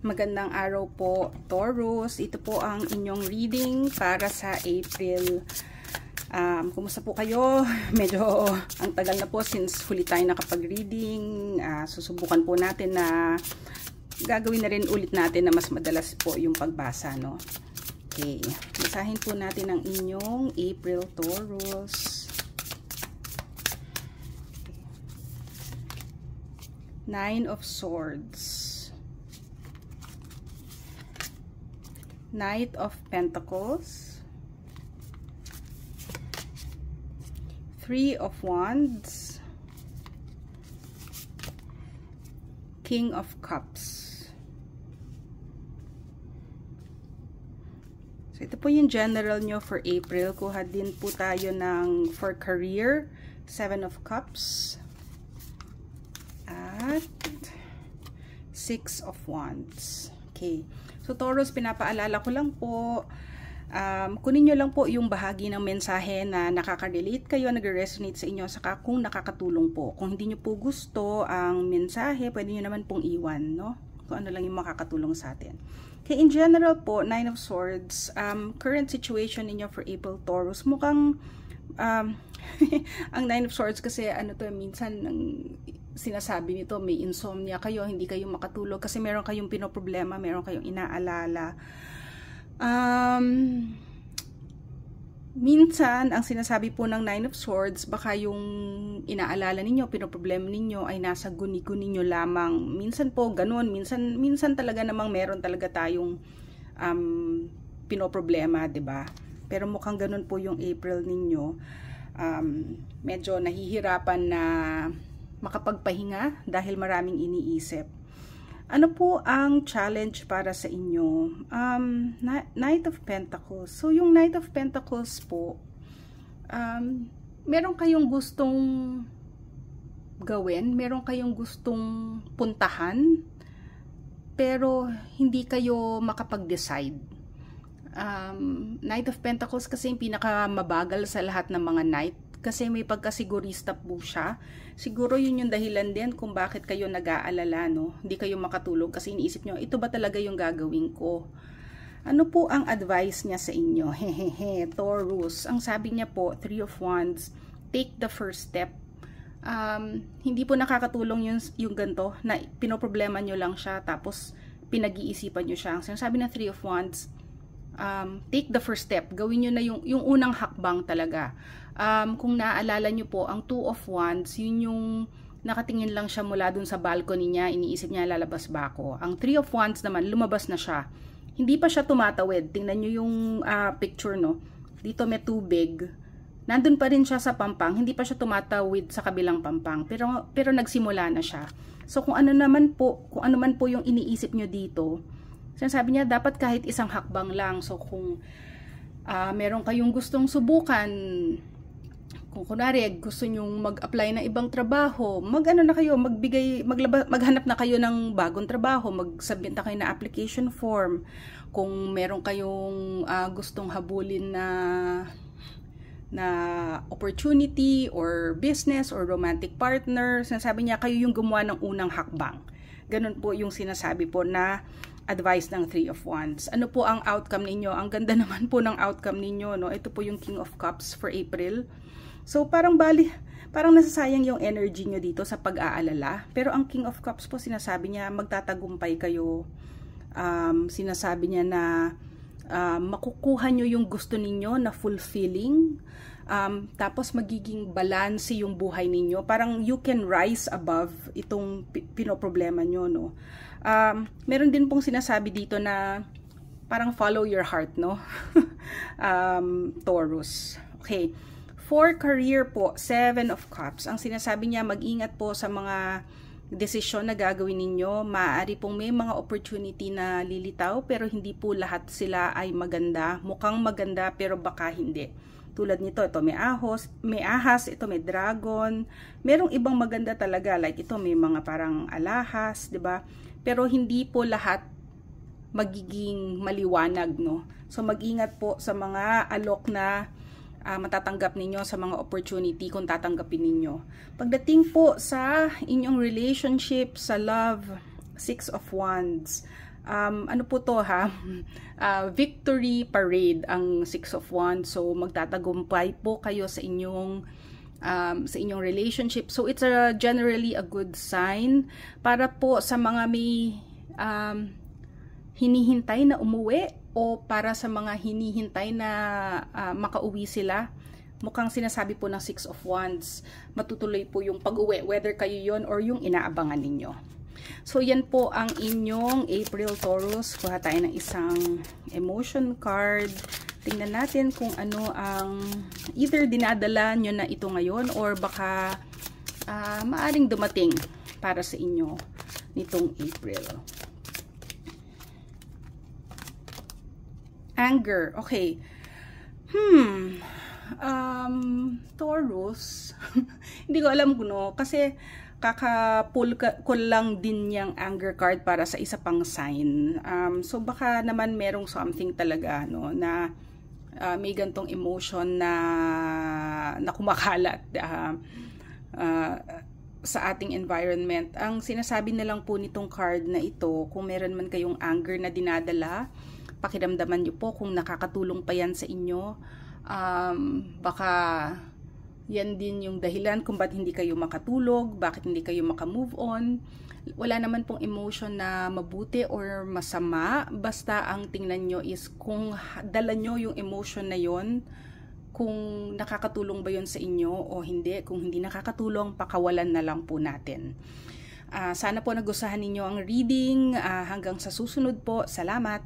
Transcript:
Magandang araw po, Taurus. Ito po ang inyong reading para sa April. Kumusta po kayo? Medyo ang tagal na po since huli tayo nakapag-reading. Susubukan po natin na gagawin na rin ulit natin na mas madalas po yung pagbasa, no? Okay. Basahin po natin ang inyong April, Taurus. Nine of Swords. Knight of Pentacles, Three of Wands, King of Cups. So ito po yung general nyo for April. Kuha din po tayo ng for career, Seven of Cups at Six of Wands. Okay. So Taurus, pinapaalala ko lang po, kunin nyo lang po yung bahagi ng mensahe na nakaka-relate kayo, nag-resonate sa inyo, saka kung nakakatulong po. Kung hindi nyo po gusto ang mensahe, pwede nyo naman pong iwan, no? Kung ano lang yung makakatulong sa atin. Okay, in general po, Nine of Swords, current situation ninyo for April, Taurus, mukhang, ang Nine of Swords kasi ano to, minsan sinasabi nito may insomnia kayo, hindi kayo makatulog kasi meron kayong pinoproblema, meron kayong inaalala. Minsan ang sinasabi po ng Nine of Swords, baka yung inaalala ninyo, pinoproblema ninyo ay nasa guni-guni nyo lamang. Minsan po ganun, minsan talaga namang meron talaga tayong pinoproblema, 'di ba? Pero mukhang ganun po yung April ninyo. Medyo nahihirapan na makapagpahinga dahil maraming iniisip. Ano po ang challenge para sa inyo? Knight of Pentacles. So yung Knight of Pentacles po, meron kayong gustong gawin, meron kayong gustong puntahan, pero hindi kayo makapag-decide. Knight of Pentacles kasi yung pinakamabagal sa lahat ng mga knight. Kasi may pagkasigurista po siya. Siguro yun yung dahilan din kung bakit kayo nag-aalala, no? Hindi kayo makatulog kasi iniisip nyo, ito ba talaga yung gagawin ko? Ano po ang advice niya sa inyo? Hehehe, Taurus. Ang sabi niya po, Three of Wands, take the first step. Hindi po nakakatulong yung ganito, na pinoproblema nyo lang siya, tapos pinag-iisipan nyo siya. Ang sinasabi na Three of Wands, take the first step. Gawin nyo na yung unang hakbang talaga. Kung naaalala nyo po, ang Two of Wands, yun yung nakatingin lang siya mula dun sa balcony niya, iniisip niya lalabas ba ako. Ang Three of Wands naman, lumabas na siya. Hindi pa siya tumatawid. Tingnan nyo yung picture, no? Dito may tubig. Nandun pa rin siya sa pampang, hindi pa siya tumatawid sa kabilang pampang. Pero nagsimula na siya. So kung ano man po yung iniisip nyo dito, sinasabi niya dapat kahit isang hakbang lang. So kung meron kayong gustong subukan, kung kunwari gusto nyong mag-apply ng ibang trabaho, maghanap na kayo ng bagong trabaho, mag-submit na kayo na application form. Kung meron kayong gustong habulin na opportunity or business or romantic partner, sinasabi niya kayo yung gumawa ng unang hakbang. Ganun po yung sinasabi po na advice ng Three of Wands. Ano po ang outcome ninyo? Ang ganda naman po ng outcome ninyo, no? Ito po yung King of Cups for April. So parang nasasayang yung energy nyo dito sa pag-aalala. Pero ang King of Cups po, sinasabi niya magtatagumpay kayo. Sinasabi niya na makukuha nyo yung gusto ninyo na fulfilling. Tapos magiging balance yung buhay ninyo. Parang you can rise above itong pinoproblema nyo, no? Meron din pong sinasabi dito na parang follow your heart, no? Taurus. Okay. For career po, Seven of Cups. Ang sinasabi niya, mag-ingat po sa mga desisyon na gagawin ninyo. Maaari pong may mga opportunity na lilitaw, pero hindi po lahat sila ay maganda. Mukhang maganda, pero baka hindi. Tulad nito, ito may ahas, ito may dragon. Merong ibang maganda talaga, like ito may mga parang alahas, 'di ba? Pero hindi po lahat magiging maliwanag, no? So mag-ingat po sa mga alok na matatanggap ninyo, sa mga opportunity kung tatanggapin ninyo. Pagdating po sa inyong relationship, sa love, Six of Wands, ano po to ha, victory parade ang Six of Wands. So magtatagumpay po kayo sa inyong relationship. So it's generally a good sign para po sa mga may hinihintay na umuwi o para sa mga hinihintay na makauwi sila. Mukhang sinasabi po ng Six of Wands, matutuloy po yung pag-uwi, whether kayo yon or yung inaabangan ninyo. So yan po ang inyong April Taurus. Kuha tayo ng isang emotion card. Tingnan natin kung ano ang either dinadala nyo na ito ngayon or baka maaring dumating para sa inyo nitong April. Anger. Okay. Taurus. Hindi ko alam kung kasi kaka-pull ko lang din yung anger card para sa isa pang sign. So baka naman merong something talaga no na may gantong emotion na kumakalat sa ating environment. Ang sinasabi na lang po nitong card na ito, kung meron man kayong anger na dinadala, pakiramdaman nyo po kung nakakatulong pa yan sa inyo. Baka yan din yung dahilan kung bakit hindi kayo makatulog, bakit hindi kayo makamove on. Wala naman pong emotion na mabuti or masama, basta ang tingnan nyo is kung dala nyo yung emotion na yon, kung nakakatulong ba yon sa inyo o hindi. Kung hindi nakakatulong, pakawalan na lang po natin. Sana po nagustuhan ninyo ang reading. Hanggang sa susunod po, salamat!